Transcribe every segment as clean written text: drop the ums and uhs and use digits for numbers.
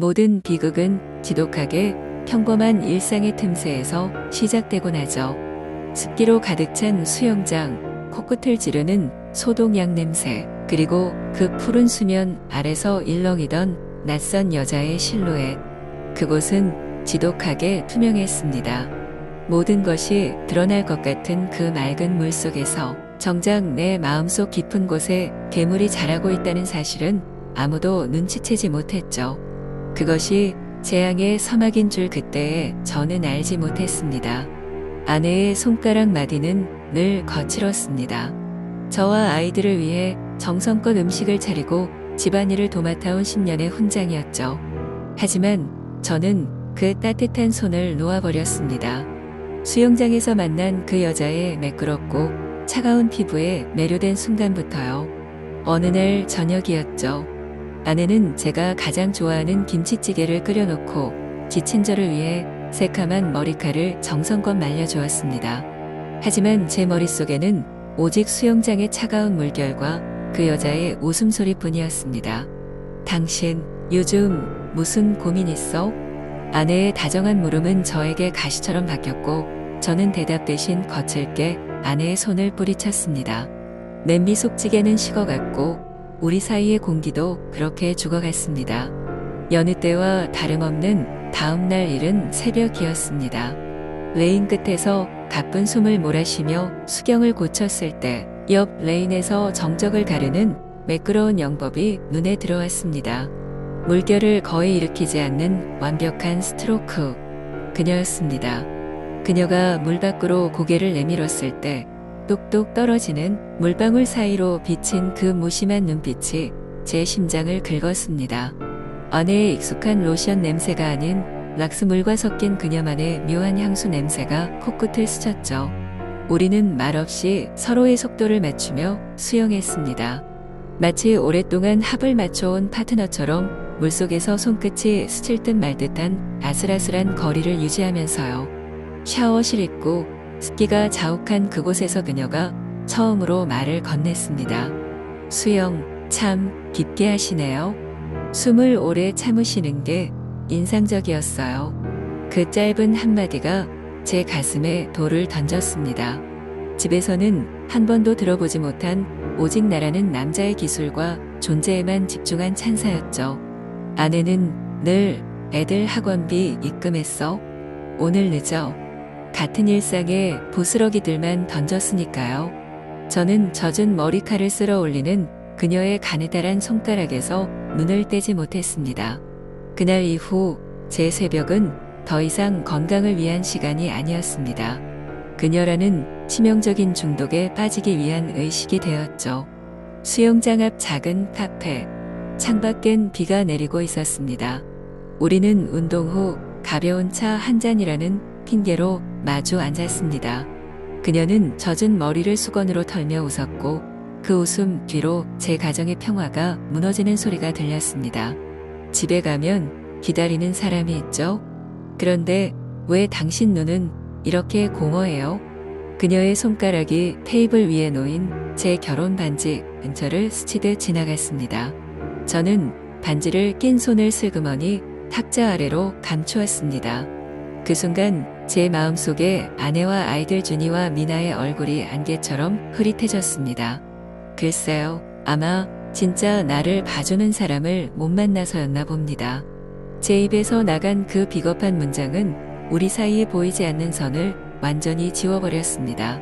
모든 비극은 지독하게 평범한 일상의 틈새에서 시작되곤 하죠. 습기로 가득 찬 수영장, 코끝을 찌르는 소독약 냄새, 그리고 그 푸른 수면 아래서 일렁이던 낯선 여자의 실루엣. 그곳은 지독하게 투명했습니다. 모든 것이 드러날 것 같은 그 맑은 물 속에서 정작 내 마음속 깊은 곳에 괴물이 자라고 있다는 사실은 아무도 눈치채지 못했죠. 그것이 재앙의 서막인 줄 그때에 저는 알지 못했습니다. 아내의 손가락 마디는 늘 거칠었습니다. 저와 아이들을 위해 정성껏 음식을 차리고 집안일을 도맡아온 10년의 훈장이었죠. 하지만 저는 그 따뜻한 손을 놓아버렸습니다. 수영장에서 만난 그 여자의 매끄럽고 차가운 피부에 매료된 순간부터요. 어느 날 저녁이었죠. 아내는 제가 가장 좋아하는 김치찌개를 끓여놓고 지친 저를 위해 새카만 머리칼을 정성껏 말려주었습니다. 하지만 제 머릿속에는 오직 수영장의 차가운 물결과 그 여자의 웃음소리뿐이었습니다. 당신 요즘 무슨 고민 있어? 아내의 다정한 물음은 저에게 가시처럼 바뀌었고 저는 대답 대신 거칠게 아내의 손을 뿌리쳤습니다. 냄비 속 찌개는 식어갔고 우리 사이의 공기도 그렇게 죽어갔습니다. 여느 때와 다름없는 다음날 일은 새벽이었습니다. 레인 끝에서 가쁜 숨을 몰아쉬며 수경을 고쳤을 때 옆 레인에서 정적을 가르는 매끄러운 영법이 눈에 들어왔습니다. 물결을 거의 일으키지 않는 완벽한 스트로크. 그녀였습니다. 그녀가 물 밖으로 고개를 내밀었을 때 뚝뚝 떨어지는 물방울 사이로 비친 그 무심한 눈빛이 제 심장을 긁었습니다. 아내의 익숙한 로션 냄새가 아닌 락스물과 섞인 그녀만의 묘한 향수 냄새가 코끝을 스쳤죠. 우리는 말없이 서로의 속도를 맞추며 수영했습니다. 마치 오랫동안 합을 맞춰온 파트너처럼 물속에서 손끝이 스칠 듯 말 듯한 아슬아슬한 거리를 유지하면서요. 샤워실 입구, 습기가 자욱한 그곳에서 그녀가 처음으로 말을 건넸습니다. 수영 참 깊게 하시네요. 숨을 오래 참으시는 게 인상적이었어요. 그 짧은 한마디가 제 가슴에 돌을 던졌습니다. 집에서는 한 번도 들어보지 못한 오직 나라는 남자의 기술과 존재에만 집중한 찬사였죠. 아내는 늘 애들 학원비 입금했어. 오늘 늦어. 같은 일상에 부스러기들만 던졌으니까요. 저는 젖은 머리칼을 쓸어 올리는 그녀의 가느다란 손가락에서 눈을 떼지 못했습니다. 그날 이후 제 새벽은 더 이상 건강을 위한 시간이 아니었습니다. 그녀라는 치명적인 중독에 빠지기 위한 의식이 되었죠. 수영장 앞 작은 카페. 창밖엔 비가 내리고 있었습니다. 우리는 운동 후 가벼운 차 한 잔이라는 핑계로 마주 앉았습니다. 그녀는 젖은 머리를 수건으로 털며 웃었고 그 웃음 뒤로 제 가정의 평화가 무너지는 소리가 들렸습니다. 집에 가면 기다리는 사람이 있죠? 그런데 왜 당신 눈은 이렇게 공허해요? 그녀의 손가락이 테이블 위에 놓인 제 결혼 반지 근처를 스치듯 지나갔습니다. 저는 반지를 낀 손을 슬그머니 탁자 아래로 감추었습니다. 그 순간 제 마음속에 아내와 아이들 준이와 미나의 얼굴이 안개처럼 흐릿해졌습니다. 글쎄요, 아마 진짜 나를 봐주는 사람을 못 만나서였나 봅니다. 제 입에서 나간 그 비겁한 문장은 우리 사이에 보이지 않는 선을 완전히 지워버렸습니다.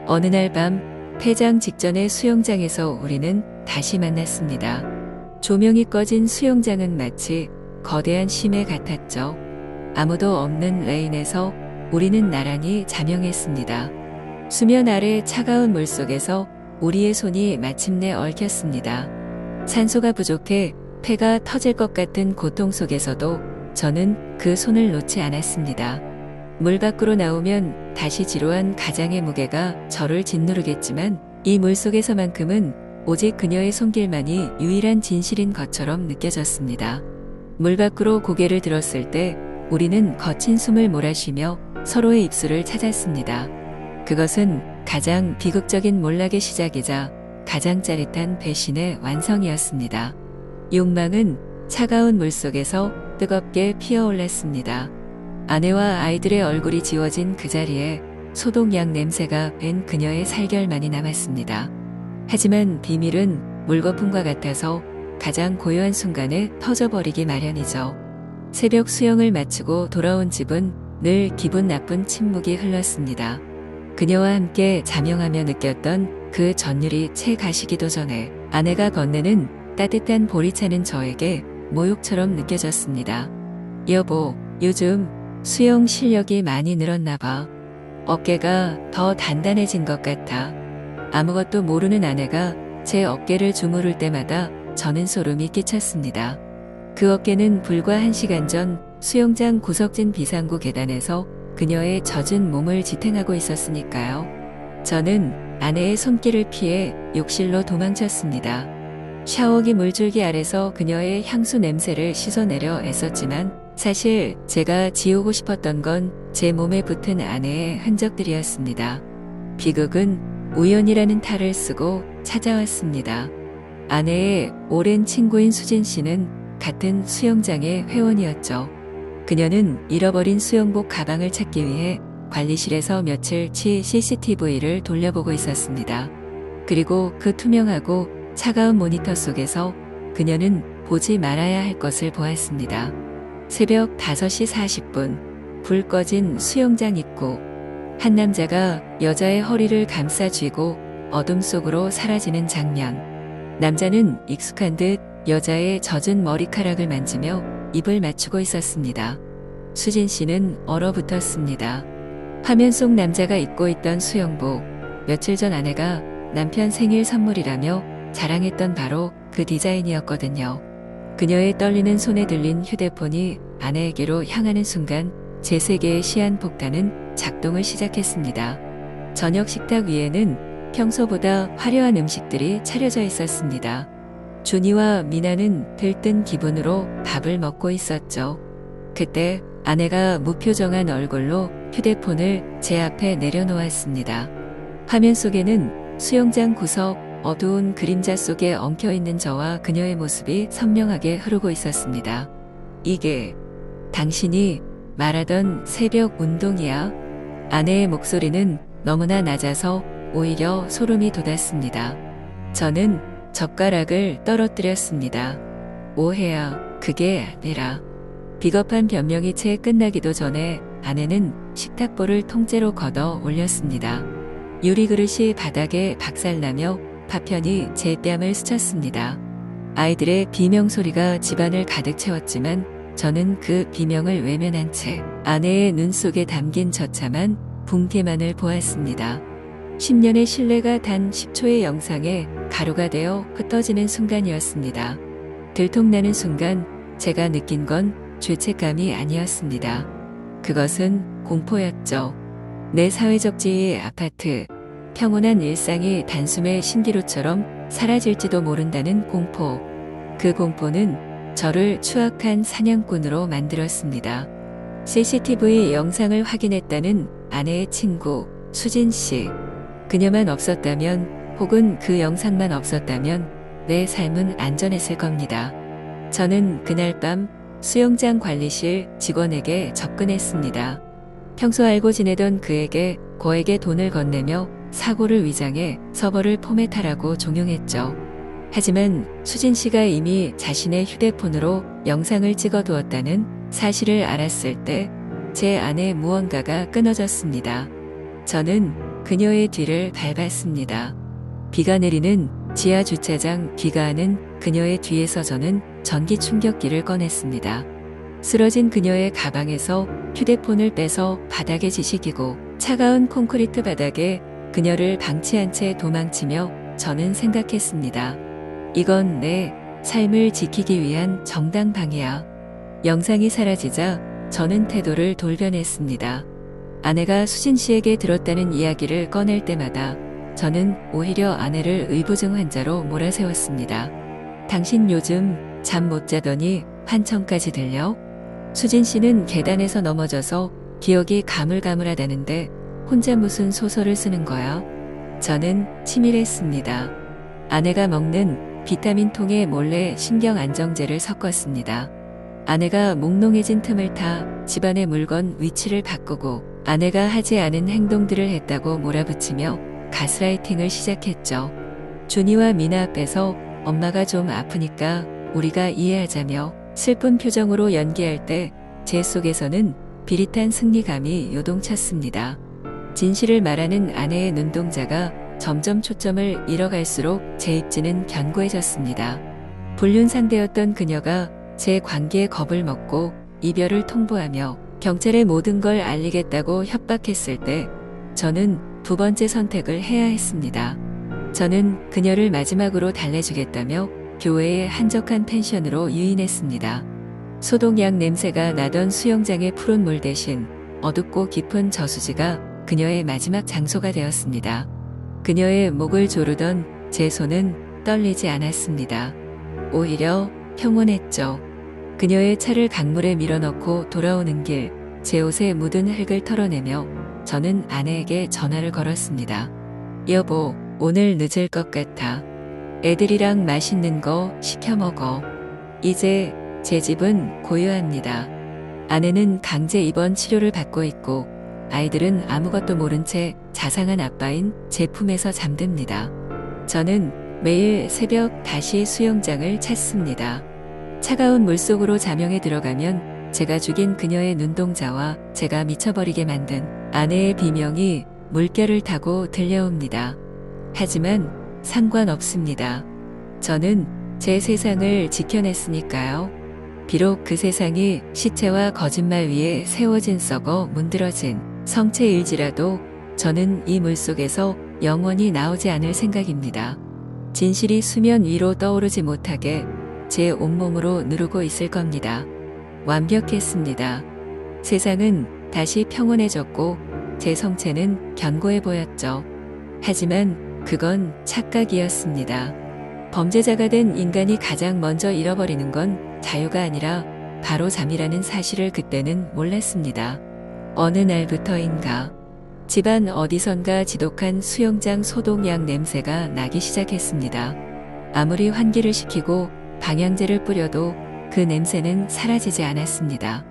어느 날 밤 폐장 직전의 수영장에서 우리는 다시 만났습니다. 조명이 꺼진 수영장은 마치 거대한 심해 같았죠. 아무도 없는 레인에서 우리는 나란히 자명했습니다. 수면 아래 차가운 물속에서 우리의 손이 마침내 얽혔습니다. 산소가 부족해 폐가 터질 것 같은 고통 속에서도 저는 그 손을 놓지 않았습니다. 물 밖으로 나오면 다시 지루한 가장의 무게가 저를 짓누르겠지만 이 물속에서만큼은 오직 그녀의 손길만이 유일한 진실인 것처럼 느껴졌습니다. 물 밖으로 고개를 들었을 때 우리는 거친 숨을 몰아쉬며 서로의 입술을 찾았습니다. 그것은 가장 비극적인 몰락의 시작이자 가장 짜릿한 배신의 완성이었습니다. 욕망은 차가운 물속에서 뜨겁게 피어올랐습니다. 아내와 아이들의 얼굴이 지워진 그 자리에 소독약 냄새가 밴 그녀의 살결만이 남았습니다. 하지만 비밀은 물거품과 같아서 가장 고요한 순간에 터져버리기 마련이죠. 새벽 수영을 마치고 돌아온 집은 늘 기분 나쁜 침묵이 흘렀습니다. 그녀와 함께 잠영하며 느꼈던 그 전율이 채 가시기도 전에 아내가 건네는 따뜻한 보리차는 저에게 모욕처럼 느껴졌습니다. 여보, 요즘 수영 실력이 많이 늘었나 봐. 어깨가 더 단단해진 것 같아. 아무것도 모르는 아내가 제 어깨를 주무를 때마다 저는 소름이 끼쳤습니다. 그 어깨는 불과 1시간 전 수영장 구석진 비상구 계단에서 그녀의 젖은 몸을 지탱하고 있었으니까요. 저는 아내의 손길을 피해 욕실로 도망쳤습니다. 샤워기 물줄기 아래서 그녀의 향수 냄새를 씻어내려 애썼지만 사실 제가 지우고 싶었던 건 제 몸에 붙은 아내의 흔적들이었습니다. 비극은 우연이라는 탈을 쓰고 찾아왔습니다. 아내의 오랜 친구인 수진 씨는 같은 수영장의 회원이었죠. 그녀는 잃어버린 수영복 가방을 찾기 위해 관리실에서 며칠치 CCTV를 돌려보고 있었습니다. 그리고 그 투명하고 차가운 모니터 속에서 그녀는 보지 말아야 할 것을 보았습니다. 새벽 5시 40분, 불 꺼진 수영장 입구. 한 남자가 여자의 허리를 감싸 쥐고 어둠 속으로 사라지는 장면. 남자는 익숙한 듯 여자의 젖은 머리카락을 만지며 입을 맞추고 있었습니다. 수진 씨는 얼어붙었습니다. 화면 속 남자가 입고 있던 수영복. 며칠 전 아내가 남편 생일 선물이라며 자랑했던 바로 그 디자인이었거든요. 그녀의 떨리는 손에 들린 휴대폰이 아내에게로 향하는 순간 제 세계의 시한폭탄은 작동을 시작했습니다. 저녁 식탁 위에는 평소보다 화려한 음식들이 차려져 있었습니다. 준이와 미나는 들뜬 기분으로 밥을 먹고 있었죠. 그때 아내가 무표정한 얼굴로 휴대폰을 제 앞에 내려놓았습니다. 화면 속에는 수영장 구석 어두운 그림자 속에 엉켜있는 저와 그녀의 모습이 선명하게 흐르고 있었습니다. 이게 당신이 말하던 새벽 운동이야? 아내의 목소리는 너무나 낮아서 오히려 소름이 돋았습니다. 저는 젓가락을 떨어뜨렸습니다. 오해야, 그게 아니라. 비겁한 변명이 채 끝나기도 전에 아내는 식탁볼을 통째로 걷어 올렸습니다. 유리 그릇이 바닥에 박살나며 파편이 제 뺨을 스쳤습니다. 아이들의 비명 소리가 집안을 가득 채웠지만 저는 그 비명을 외면한 채 아내의 눈 속에 담긴 처참한 붕괴만을 보았습니다. 10년의 신뢰가 단 10초의 영상에 가루가 되어 흩어지는 순간이었습니다. 들통나는 순간 제가 느낀 건 죄책감이 아니었습니다. 그것은 공포였죠. 내 사회적 지위의 아파트, 평온한 일상이 단숨에 신기루처럼 사라질지도 모른다는 공포. 그 공포는 저를 추악한 사냥꾼으로 만들었습니다. CCTV 영상을 확인했다는 아내의 친구 수진 씨. 그녀만 없었다면 혹은 그 영상만 없었다면 내 삶은 안전했을 겁니다. 저는 그날 밤 수영장 관리실 직원에게 접근했습니다. 평소 알고 지내던 그에게 거액의 돈을 건네며 사고를 위장해 서버를 포맷하라고 종용했죠. 하지만 수진 씨가 이미 자신의 휴대폰으로 영상을 찍어두었다는 사실을 알았을 때 제 안에 무언가가 끊어졌습니다. 저는 그녀의 뒤를 밟았습니다. 비가 내리는 지하 주차장 귀가하는 그녀의 뒤에서 저는 전기 충격기를 꺼냈습니다. 쓰러진 그녀의 가방에서 휴대폰을 빼서 바닥에 지식이고 차가운 콘크리트 바닥에 그녀를 방치한 채 도망치며 저는 생각했습니다. 이건 내 삶을 지키기 위한 정당방위야. 영상이 사라지자 저는 태도를 돌변했습니다. 아내가 수진 씨에게 들었다는 이야기를 꺼낼 때마다 저는 오히려 아내를 의부증 환자로 몰아세웠습니다. 당신 요즘 잠 못 자더니 환청까지 들려? 수진 씨는 계단에서 넘어져서 기억이 가물가물하다는데 혼자 무슨 소설을 쓰는 거야? 저는 치밀했습니다. 아내가 먹는 비타민 통에 몰래 신경 안정제를 섞었습니다. 아내가 몽롱해진 틈을 타 집안의 물건 위치를 바꾸고 아내가 하지 않은 행동들을 했다고 몰아붙이며 가스라이팅을 시작했죠. 준이와 미나 앞에서 엄마가 좀 아프니까 우리가 이해하자며 슬픈 표정으로 연기할 때 제 속에서는 비릿한 승리감이 요동쳤습니다. 진실을 말하는 아내의 눈동자가 점점 초점을 잃어갈수록 제 입지는 견고해졌습니다. 불륜 상대였던 그녀가 제 관계에 겁을 먹고 이별을 통보하며 경찰에 모든 걸 알리겠다고 협박했을 때 저는 두 번째 선택을 해야 했습니다. 저는 그녀를 마지막으로 달래주겠다며 교회의 한적한 펜션으로 유인했습니다. 소독약 냄새가 나던 수영장의 푸른 물 대신 어둡고 깊은 저수지가 그녀의 마지막 장소가 되었습니다. 그녀의 목을 조르던 제 손은 떨리지 않았습니다. 오히려 평온했죠. 그녀의 차를 강물에 밀어넣고 돌아오는 길, 제 옷에 묻은 흙을 털어내며 저는 아내에게 전화를 걸었습니다. 여보, 오늘 늦을 것 같아. 애들이랑 맛있는 거 시켜 먹어. 이제 제 집은 고요합니다. 아내는 강제 입원 치료를 받고 있고 아이들은 아무것도 모른 채 자상한 아빠인 제 품에서 잠듭니다. 저는 매일 새벽 다시 수영장을 찾습니다. 차가운 물속으로 자명에 들어가면 제가 죽인 그녀의 눈동자와 제가 미쳐버리게 만든 아내의 비명이 물결을 타고 들려옵니다. 하지만 상관없습니다. 저는 제 세상을 지켜냈으니까요. 비록 그 세상이 시체와 거짓말 위에 세워진 썩어 문드러진 성체일지라도 저는 이 물속에서 영원히 나오지 않을 생각입니다. 진실이 수면 위로 떠오르지 못하게 제 온몸으로 누르고 있을 겁니다. 완벽했습니다. 세상은 다시 평온해졌고 제 성체는 견고해 보였죠. 하지만 그건 착각이었습니다. 범죄자가 된 인간이 가장 먼저 잃어버리는 건 자유가 아니라 바로 잠이라는 사실을 그때는 몰랐습니다. 어느 날부터인가 집안 어디선가 지독한 수영장 소독약 냄새가 나기 시작했습니다. 아무리 환기를 시키고 방향제를 뿌려도 그 냄새는 사라지지 않았습니다.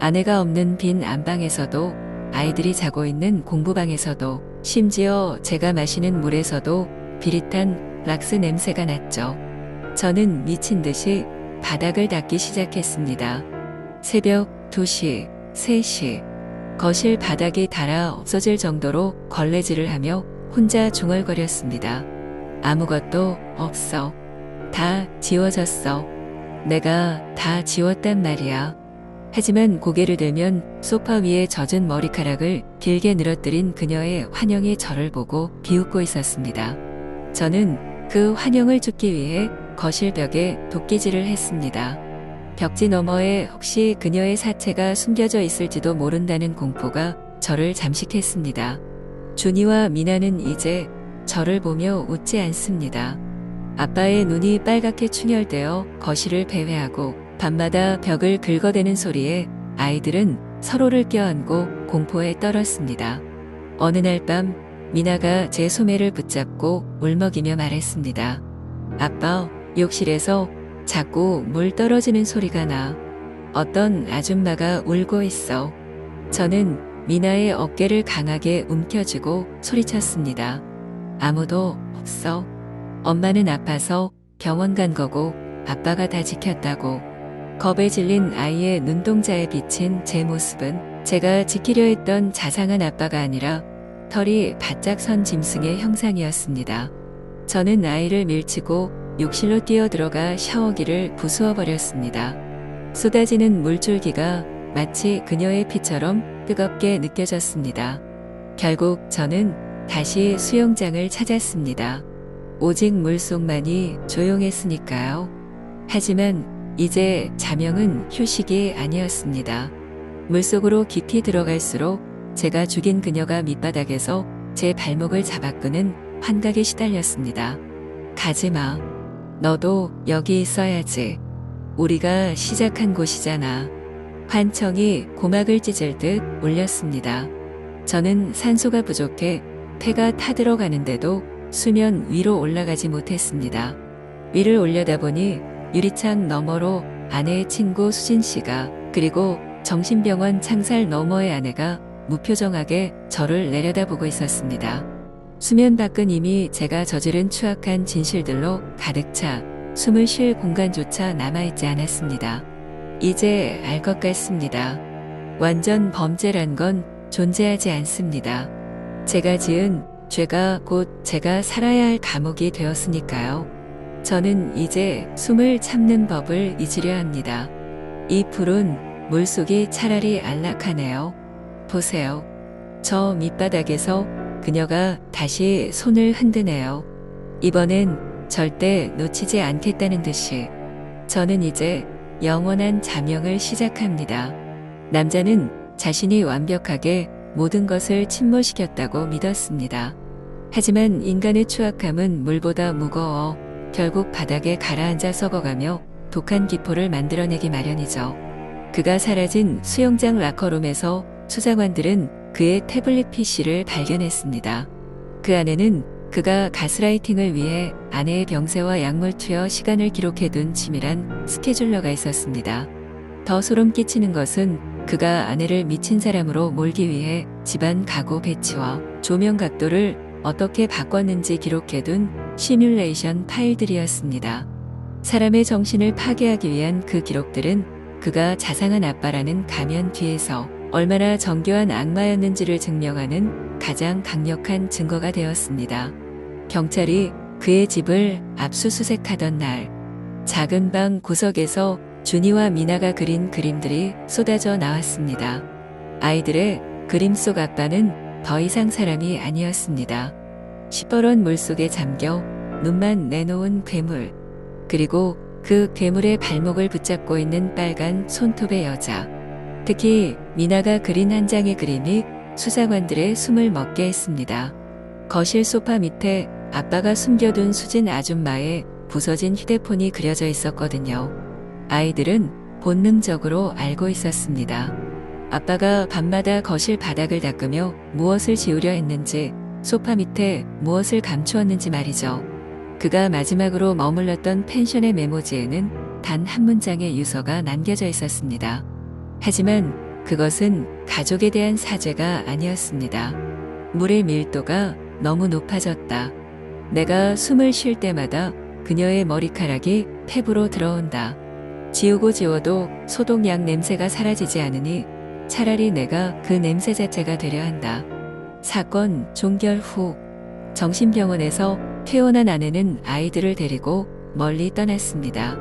아내가 없는 빈 안방에서도 아이들이 자고 있는 공부방에서도 심지어 제가 마시는 물에서도 비릿한 락스 냄새가 났죠. 저는 미친 듯이 바닥을 닦기 시작했습니다. 새벽 2시, 3시, 거실 바닥이 닳아 없어질 정도로 걸레질을 하며 혼자 중얼거렸습니다. 아무것도 없어. 다 지워졌어. 내가 다 지웠단 말이야. 하지만 고개를 들면 소파 위에 젖은 머리카락을 길게 늘어뜨린 그녀의 환영이 저를 보고 비웃고 있었습니다. 저는 그 환영을 쫓기 위해 거실 벽에 도끼질을 했습니다. 벽지 너머에 혹시 그녀의 사체가 숨겨져 있을지도 모른다는 공포가 저를 잠식했습니다. 준이와 미나는 이제 저를 보며 웃지 않습니다. 아빠의 눈이 빨갛게 충혈되어 거실을 배회하고 밤마다 벽을 긁어대는 소리에 아이들은 서로를 껴안고 공포에 떨었습니다. 어느 날 밤 미나가 제 소매를 붙잡고 울먹이며 말했습니다. 아빠, 욕실에서 자꾸 물 떨어지는 소리가 나. 어떤 아줌마가 울고 있어. 저는 미나의 어깨를 강하게 움켜쥐고 소리쳤습니다. 아무도 없어. 엄마는 아파서 병원 간 거고 아빠가 다 지켰다고. 겁에 질린 아이의 눈동자에 비친 제 모습은 제가 지키려 했던 자상한 아빠가 아니라 털이 바짝 선 짐승의 형상이었습니다. 저는 아이를 밀치고 욕실로 뛰어들어가 샤워기를 부수어버렸습니다. 쏟아지는 물줄기가 마치 그녀의 피처럼 뜨겁게 느껴졌습니다. 결국 저는 다시 수영장을 찾았습니다. 오직 물속만이 조용했으니까요. 하지만 이제 자명은 휴식이 아니었습니다. 물속으로 깊이 들어갈수록 제가 죽인 그녀가 밑바닥에서 제 발목을 잡아 끄는 환각에 시달렸습니다. 가지마. 너도 여기 있어야지. 우리가 시작한 곳이잖아. 환청이 고막을 찢을 듯 울렸습니다. 저는 산소가 부족해 폐가 타들어가는데도 수면 위로 올라가지 못했습니다. 위를 올려다보니 유리창 너머로 아내의 친구 수진 씨가, 그리고 정신병원 창살 너머의 아내가 무표정하게 저를 내려다보고 있었습니다. 수면 밖은 이미 제가 저지른 추악한 진실들로 가득 차 숨을 쉴 공간조차 남아있지 않았습니다. 이제 알 것 같습니다. 완전 범죄란 건 존재하지 않습니다. 제가 지은 죄가 곧 제가 살아야 할 감옥이 되었으니까요. 저는 이제 숨을 참는 법을 잊으려 합니다. 이 푸른 물속이 차라리 안락하네요. 보세요. 저 밑바닥에서 그녀가 다시 손을 흔드네요. 이번엔 절대 놓치지 않겠다는 듯이. 저는 이제 영원한 자명을 시작합니다. 남자는 자신이 완벽하게 모든 것을 침몰시켰다고 믿었습니다. 하지만 인간의 추악함은 물보다 무거워 결국 바닥에 가라앉아 썩어가며 독한 기포를 만들어내기 마련이죠. 그가 사라진 수영장 라커룸에서 수사관들은 그의 태블릿 PC를 발견했습니다. 그 안에는 그가 가스라이팅을 위해 아내의 병세와 약물 투여 시간을 기록해둔 치밀한 스케줄러가 있었습니다. 더 소름 끼치는 것은 그가 아내를 미친 사람으로 몰기 위해 집안 가구 배치와 조명 각도를 어떻게 바꿨는지 기록해둔 시뮬레이션 파일들이었습니다. 사람의 정신을 파괴하기 위한 그 기록들은 그가 자상한 아빠라는 가면 뒤에서 얼마나 정교한 악마였는지를 증명하는 가장 강력한 증거가 되었습니다. 경찰이 그의 집을 압수수색하던 날, 작은 방 구석에서 준이와 미나가 그린 그림들이 쏟아져 나왔습니다. 아이들의 그림 속 아빠는 더 이상 사람이 아니었습니다. 시퍼런 물속에 잠겨 눈만 내놓은 괴물, 그리고 그 괴물의 발목을 붙잡고 있는 빨간 손톱의 여자. 특히 미나가 그린 한 장의 그림이 수사관들의 숨을 멎게 했습니다. 거실 소파 밑에 아빠가 숨겨둔 수진 아줌마의 부서진 휴대폰이 그려져 있었거든요. 아이들은 본능적으로 알고 있었습니다. 아빠가 밤마다 거실 바닥을 닦으며 무엇을 지우려 했는지, 소파 밑에 무엇을 감추었는지 말이죠. 그가 마지막으로 머물렀던 펜션의 메모지에는 단 한 문장의 유서가 남겨져 있었습니다. 하지만 그것은 가족에 대한 사죄가 아니었습니다. 물의 밀도가 너무 높아졌다. 내가 숨을 쉴 때마다 그녀의 머리카락이 탭으로 들어온다. 지우고 지워도 소독약 냄새가 사라지지 않으니 차라리 내가 그 냄새 자체가 되려 한다. 사건 종결 후 정신병원에서 퇴원한 아내는 아이들을 데리고 멀리 떠났습니다.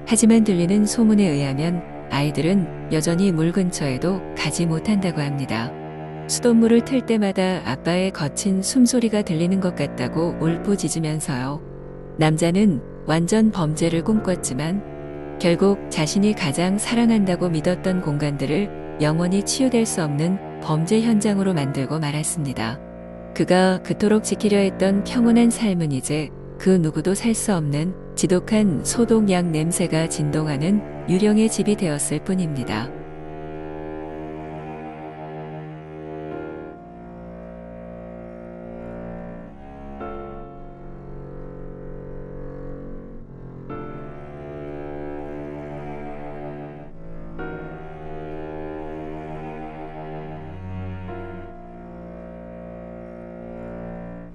하지만 들리는 소문에 의하면 아이들은 여전히 물 근처에도 가지 못한다고 합니다. 수돗물을 틀 때마다 아빠의 거친 숨소리가 들리는 것 같다고 울부짖으면서요. 남자는 완전 범죄를 꿈꿨지만 결국 자신이 가장 사랑한다고 믿었던 공간들을 영원히 치유될 수 없는 범죄 현장으로 만들고 말았습니다. 그가 그토록 지키려 했던 평온한 삶은 이제 그 누구도 살 수 없는 지독한 소독약 냄새가 진동하는 유령의 집이 되었을 뿐입니다.